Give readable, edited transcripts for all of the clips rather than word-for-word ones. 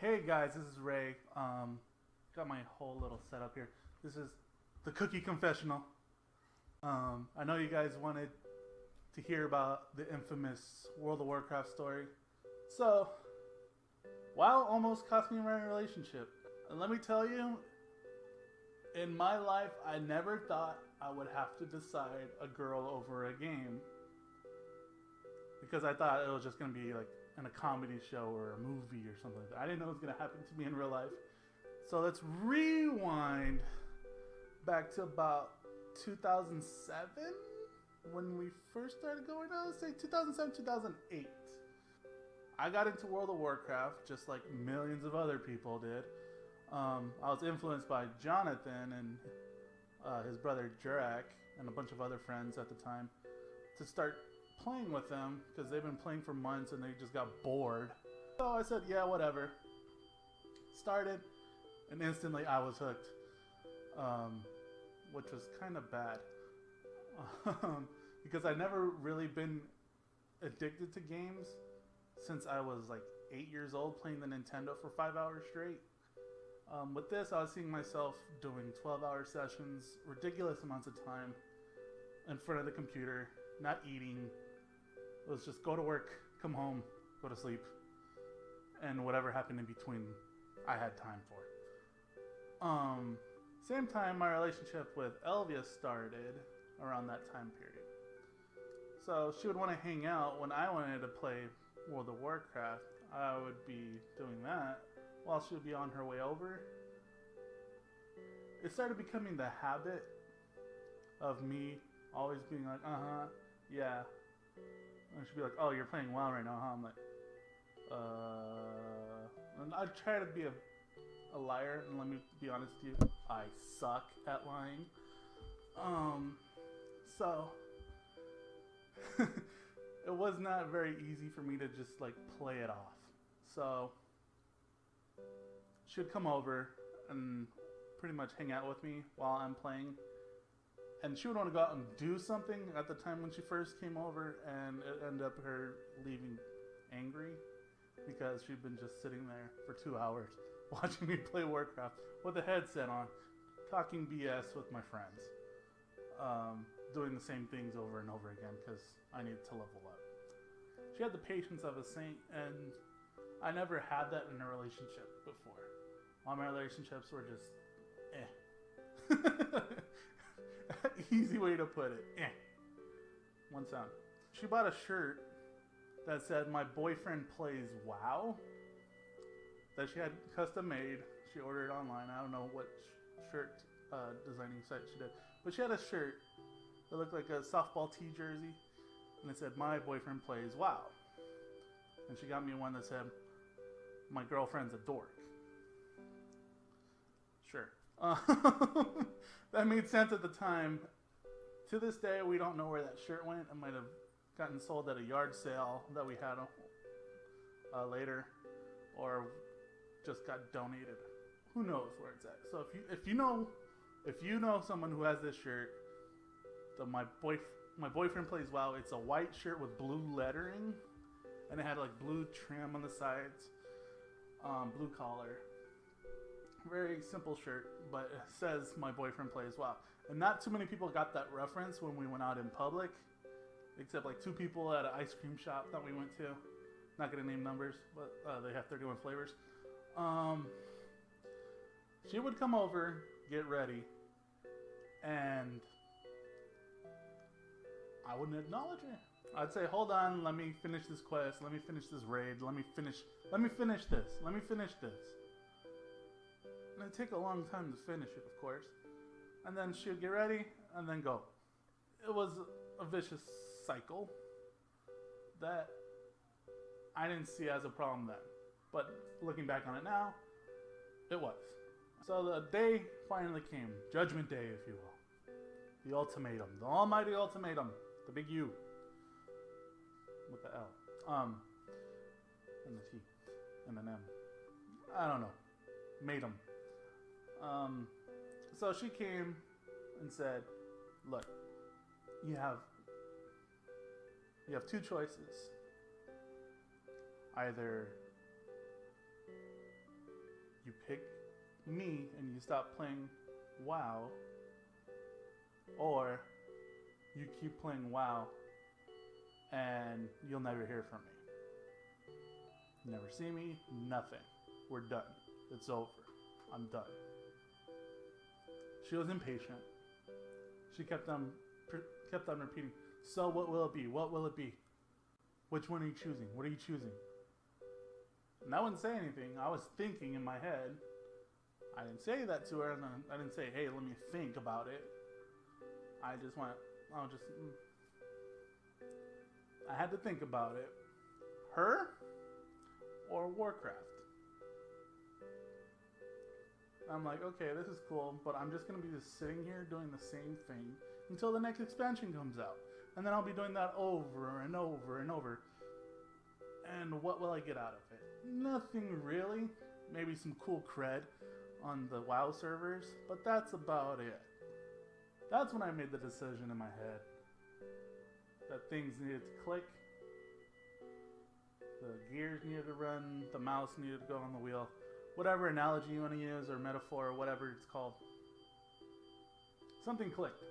Hey guys, this is Ray. Got my whole little setup here. This is the Cookie Confessional. I know you guys wanted to hear about the infamous World of Warcraft story. So, WoW almost cost me my relationship. And let me tell you, in my life, I never thought I would have to decide a girl over a game. Because I thought it was just going to be like in a comedy show or a movie or something like that. I didn't know it was going to happen to me in real life. So let's rewind back to about 2007 when we first started going out. Let's say 2007, 2008. I got into World of Warcraft just like millions of other people did. I was influenced by Jonathan and his brother Jurak and a bunch of other friends at the time to start playing with them because they've been playing for months and they just got bored. So I said, yeah, whatever. Started, and instantly I was hooked, which was kind of bad because I never really been addicted to games since I was like 8 years old playing the Nintendo for 5 hours straight. With this, I was seeing myself doing 12-hour sessions, ridiculous amounts of time in front of the computer, not eating. It was just go to work, come home, go to sleep, and whatever happened in between, I had time for. Same time, my relationship with Elvia started around that time period. So she would want to hang out when I wanted to play World of Warcraft. I would be doing that while she would be on her way over. It started becoming the habit of me always being like, yeah. And she'd be like, oh, you're playing WoW right now, huh? I'm like, And I try to be a liar, and let me be honest with you, I suck at lying. So, it was not very easy for me to just, like, play it off. So, she would come over and pretty much hang out with me while I'm playing. And she would want to go out and do something at the time when she first came over, and it ended up her leaving angry because she'd been just sitting there for 2 hours watching me play Warcraft with a headset on, talking BS with my friends, doing the same things over and over again because I needed to level up. She had the patience of a saint, and I never had that in a relationship before. All my relationships were just easy way to put it. One sound. She bought a shirt that said, "My boyfriend plays WoW," that she had custom made. She ordered it online. I don't know what shirt designing site she did. But she had a shirt that looked like a softball tee jersey. And it said, "My boyfriend plays WoW." And she got me one that said, "My girlfriend's a dork." Sure. That made sense at the time. To this day, we don't know where that shirt went. It might have gotten sold at a yard sale that we had later, or just got donated. Who knows where it's at? So if you know someone who has this shirt, my boyfriend plays WoW. It's a white shirt with blue lettering, and it had like blue trim on the sides, blue collar. Very simple shirt, but it says "My boyfriend plays WoW." And not too many people got that reference when we went out in public, except like 2 people at an ice cream shop that we went to. Not gonna name numbers, but they have 31 flavors. She would come over, get ready, and I wouldn't acknowledge her. I'd say, "Hold on, let me finish this quest, let me finish this raid, let me finish this. And it'd take a long time to finish it, of course. And then she would get ready, and then go. It was a vicious cycle that I didn't see as a problem then. But looking back on it now, it was. So the day finally came. Judgment Day, if you will. The ultimatum. The almighty ultimatum. The big U. With the L. And the T. And an M. I don't know. Made 'em. So she came and said, "Look, you have 2 choices. Either you pick me and you stop playing WoW, or you keep playing WoW and you'll never hear from me. Never see me, nothing. We're done. It's over. I'm done. She was impatient. She kept on repeating, so what will it be? What will it be? Which one are you choosing? What are you choosing? And I wouldn't say anything. I was thinking in my head. I didn't say that to her. And I didn't say, hey, let me think about it. I just went, I had to think about it. Her or Warcraft? I'm like, okay, this is cool, but I'm just going to be just sitting here doing the same thing until the next expansion comes out. And then I'll be doing that over and over and over. And what will I get out of it? Nothing really. Maybe some cool cred on the WoW servers, but that's about it. That's when I made the decision in my head that things needed to click, the gears needed to run, the mouse needed to go on the wheel. Whatever analogy you want to use, or metaphor, or whatever it's called. Something clicked.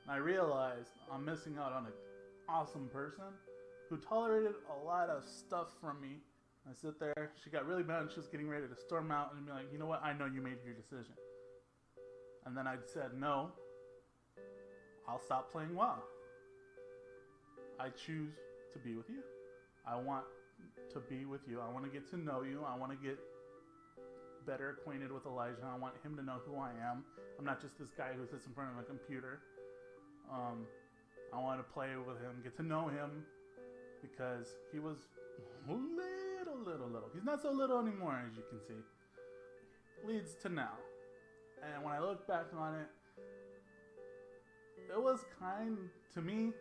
And I realized I'm missing out on an awesome person who tolerated a lot of stuff from me. I sit there, she got really mad and she was getting ready to storm out and be like, you know what, I know you made your decision. And then I said, no, I'll stop playing WoW. I choose to be with you. I want to be with you. I want to get to know you. I want to get better acquainted with Elijah. I want him to know who I am. I'm not just this guy who sits in front of a computer. I want to play with him, get to know him, because he was little. He's not so little anymore, as you can see. Leads to now. And when I look back on it, it was kind, to me,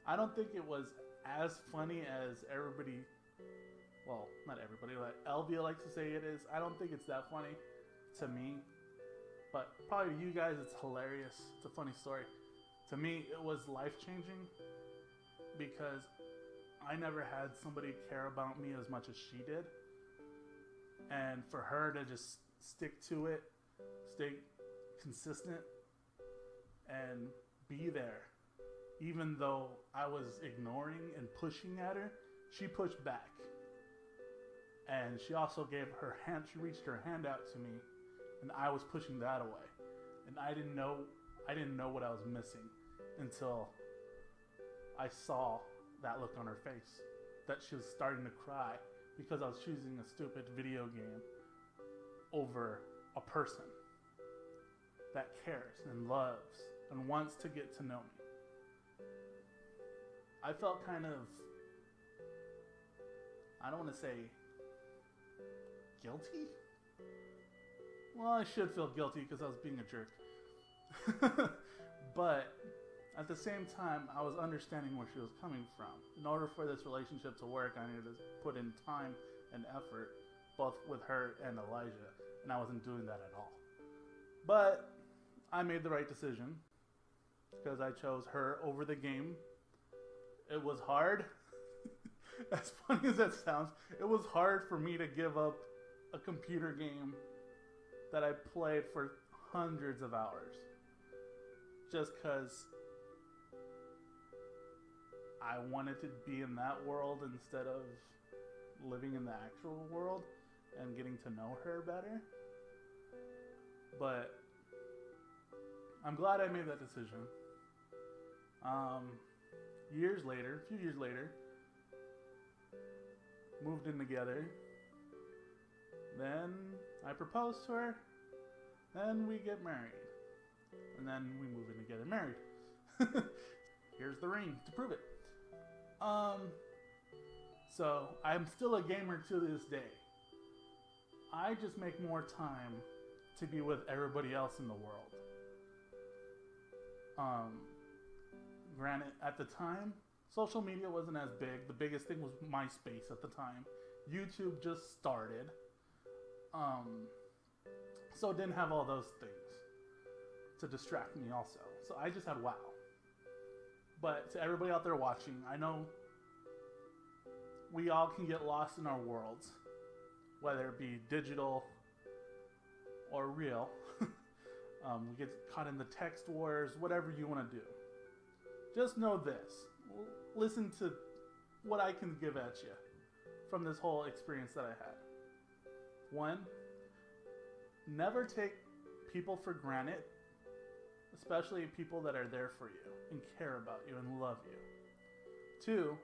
I don't think it was as funny as everybody, well, not everybody, like Elvia likes to say it is. I don't think it's that funny to me, but probably to you guys it's hilarious. It's a funny story. To me, it was life-changing because I never had somebody care about me as much as she did. And for her to just stick to it, stay consistent, and be there. Even though I was ignoring and pushing at her, she pushed back. And she also gave her hand, she reached her hand out to me, and I was pushing that away. And I didn't know what I was missing until I saw that look on her face, that she was starting to cry because I was choosing a stupid video game over a person that cares and loves and wants to get to know me. I felt kind of, I don't want to say guilty. Well, I should feel guilty because I was being a jerk. But at the same time, I was understanding where she was coming from. In order for this relationship to work, I needed to put in time and effort, both with her and Elijah. And I wasn't doing that at all. But I made the right decision because I chose her over the game. It was hard. As funny as that sounds, it was hard for me to give up a computer game that I played for hundreds of hours. Just because I wanted to be in that world instead of living in the actual world and getting to know her better. But I'm glad I made that decision. A few years later, moved in together. Then I proposed to her. Then we get married. And then we move in together married. Here's the ring to prove it. So I'm still a gamer to this day. I just make more time to be with everybody else in the world. Granted, at the time, social media wasn't as big. The biggest thing was MySpace at the time. YouTube just started. So it didn't have all those things to distract me also. So I just had WoW. But to everybody out there watching, I know we all can get lost in our worlds. whether it be digital or real. We get caught in the text wars, whatever you want to do. Just know this. Listen to what I can give at you from this whole experience that I had. One, never take people for granted, especially people that are there for you and care about you and love you. Two,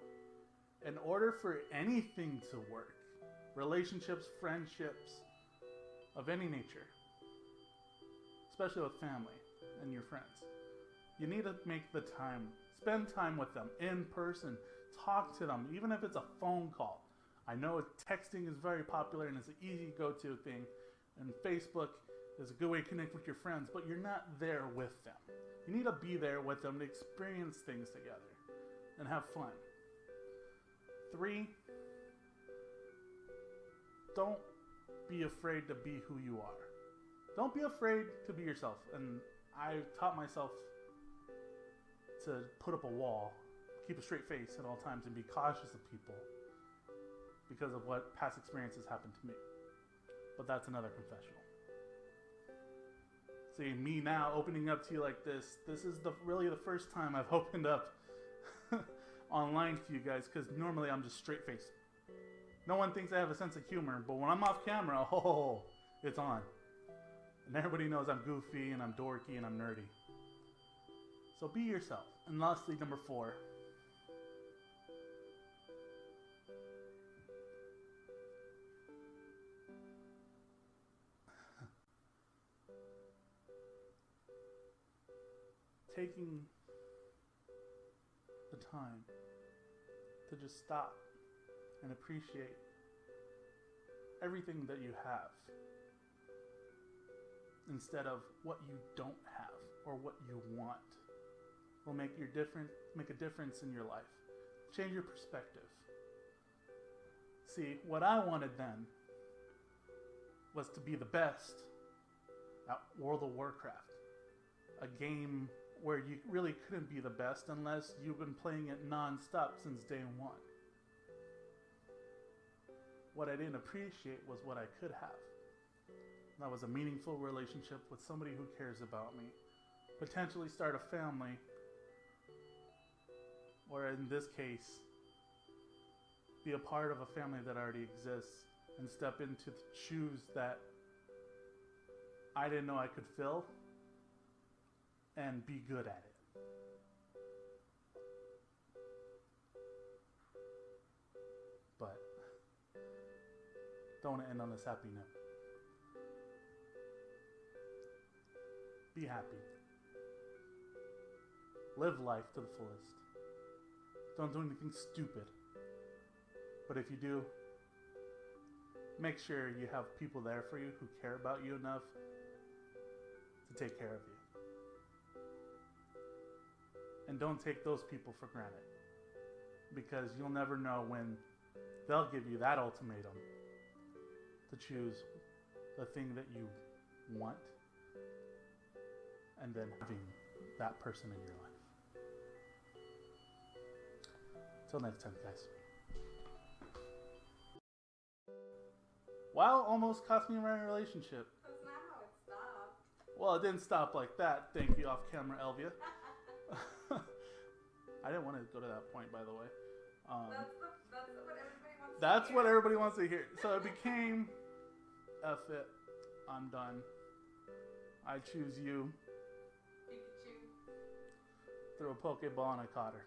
in order for anything to work, relationships, friendships of any nature, especially with family and your friends, you need to make the time, spend time with them in person, talk to them, even if it's a phone call. I know texting is very popular and it's an easy go-to thing, and Facebook is a good way to connect with your friends, but you're not there with them. You need to be there with them to experience things together and have fun. 3, don't be afraid to be who you are. Don't be afraid to be yourself. And I taught myself to put up a wall, keep a straight face at all times, and be cautious of people because of what past experiences happened to me. But that's another confessional. See, me now opening up to you like this is really the first time I've opened up online to you guys, because normally I'm just straight faced. No one thinks I have a sense of humor, but when I'm off camera, oh, it's on. And everybody knows I'm goofy and I'm dorky and I'm nerdy. So be yourself. And lastly, number 4. Taking the time to just stop and appreciate everything that you have instead of what you don't have or what you want will make a difference in your life. Change your perspective. See, what I wanted then was to be the best at World of Warcraft, a game where you really couldn't be the best unless you've been playing it non-stop since day one. What I didn't appreciate was what I could have. That was a meaningful relationship with somebody who cares about me. Potentially start a family, or in this case, be a part of a family that already exists and step into the shoes that I didn't know I could fill and be good at it. But don't want to end on this happy note. Be happy. Live life to the fullest. Don't do anything stupid. But if you do, make sure you have people there for you who care about you enough to take care of you. And don't take those people for granted, because you'll never know when they'll give you that ultimatum to choose the thing that you want and then having that person in your life. Till next time, guys. Wow, almost cost me my relationship. That's not how it stopped. Well, it didn't stop like that. Thank you, off camera, Elvia. I didn't want to go to that point, by the way. That's what everybody wants to hear. That's what everybody wants to hear. So it became, F it, I'm done. I choose you. Pikachu. Threw a Pokeball and I caught her.